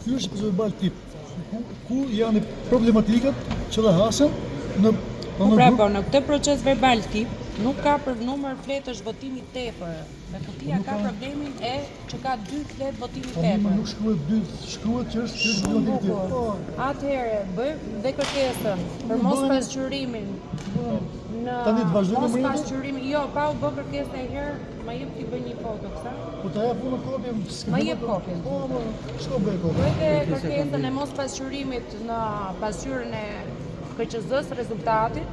Ky është procedurë tip, ku janë problematikat që dhe hasën në Po në këtë proces verbal tip nuk ka për numër fletësh votimi tepër. Me këtia ka problemin që ka 2 fletë votimi tepër. Nuk shkruhet 2, shkruhet që është votimi tepër. Atëherë, bëjmë dhe kërkesën për mos pasqyrimin në mos pasqyrimin. Jo, pa u bë kërkesën e herë, ma jep ti bëj një foto, kësa? Po ta jap unë kopjen. Ma jep kopjen. Po, ç'ko bëj kopjen? Bëjte kërkesën e mos pasqyrimit në pasqyrën e KQZ-s rezultatit,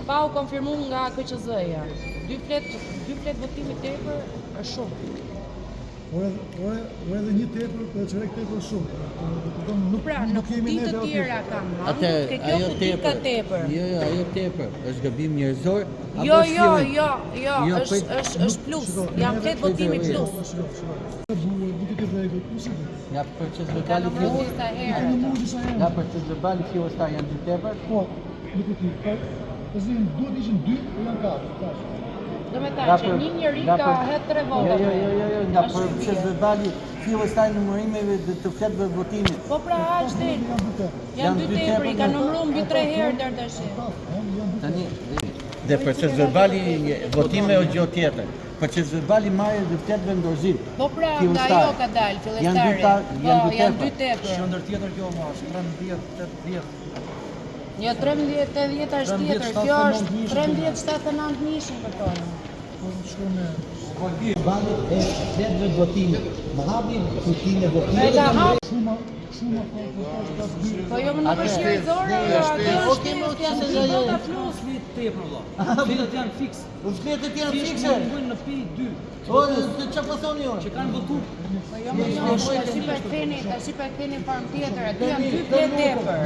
pa u konfirmu nga KQZ-ja. 2 flet votimi tepër është shumë. O edhe një tepër, po çorek tepër shumë. Pra, në kuti të tjera kam. Atë kjo kuti ka tepër. Jo, ajo tepër. Është gabim njerëzor. Jo, është plus. Jam flet votimi plus. Ja proces verbali fillestar janë 2 tepër. Po, në kuti. Duhet ishin 2, janë 4. Do me ta që një njëri ka hetë 3 vota. Jo, nga proces verbali fillestar numërimeve të fletëve votimit. Po pra, aq del. Janë 2 tepër, i ka numëruar mbi 3 herë deri tash. Tani, dhe proces verbali votime o gjë tjetër. Proces verbali marrë dhe fletëve ndorëzim. Po pra, nga jo ka dalë fillestare. Janë 2 tepër. Shëndër tjetër kjo ma është 13-18. Jo, 13-80 është tjetër, kjo është 13-79 nishin për tonë. Verbali e fletëve votimit. Më hapi kutinë e votimit. Po jo më nuk është njerëzore, atë është janë 2 vota plus. Tepër valla. Fletët janë fiks. Fletët janë fikse. Në pi 2. O, çfarë po thoni ju? Që kanë votuar. Po jo më nuk është, tash pa ktheni farm tjetër, aty janë 2 fletë tepër.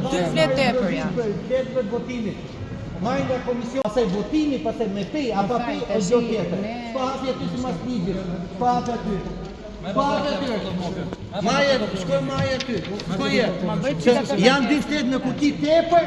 2 fletë tepër janë. Fletëve votimit. Marrë nga komision, pasaj votimi, pasaj me pe, apo pe është gjë tjetër. Po hapi aty si mas ligjit. Po hapi aty. Shkoj marrë aty. Janë 2 fletë në kuti tepër,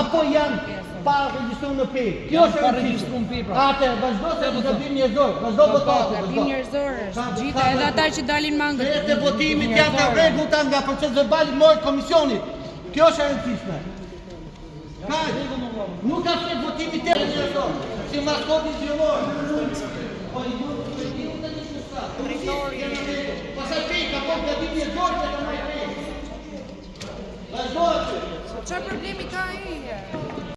apo janë pa regjistruar në pe. Kjo është pa regjistruar në pe. Atë, vazhdo se do gabim njerëzor. Vazhdo votojë. Gabim njerëzor është. Gjithë edhe ata që dalin mangët. Fletë e votimit janë të rregullta nga proces verbali morë komisionit. Kjo është e rëndësishme. Nuk ka fletë votimi tepër njerëzor. Si maskoti zyror. Po i duhet të diu të një shtat. Pastaj pika, po gabim njerëzor që ka marrë pe. Vazhdo aty. Çfarë problemi ka ai?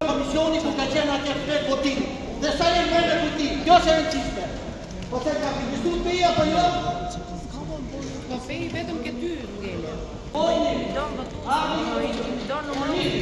Komisioni ku ka qenë atje fletë votimi. Dhe sa e merë në kuti. Kjo është e rëndësishme. Po se ka regjistruar pe apo jo? Po fej vetëm ke 2 ngele. Pojni. Don votues, don numërim.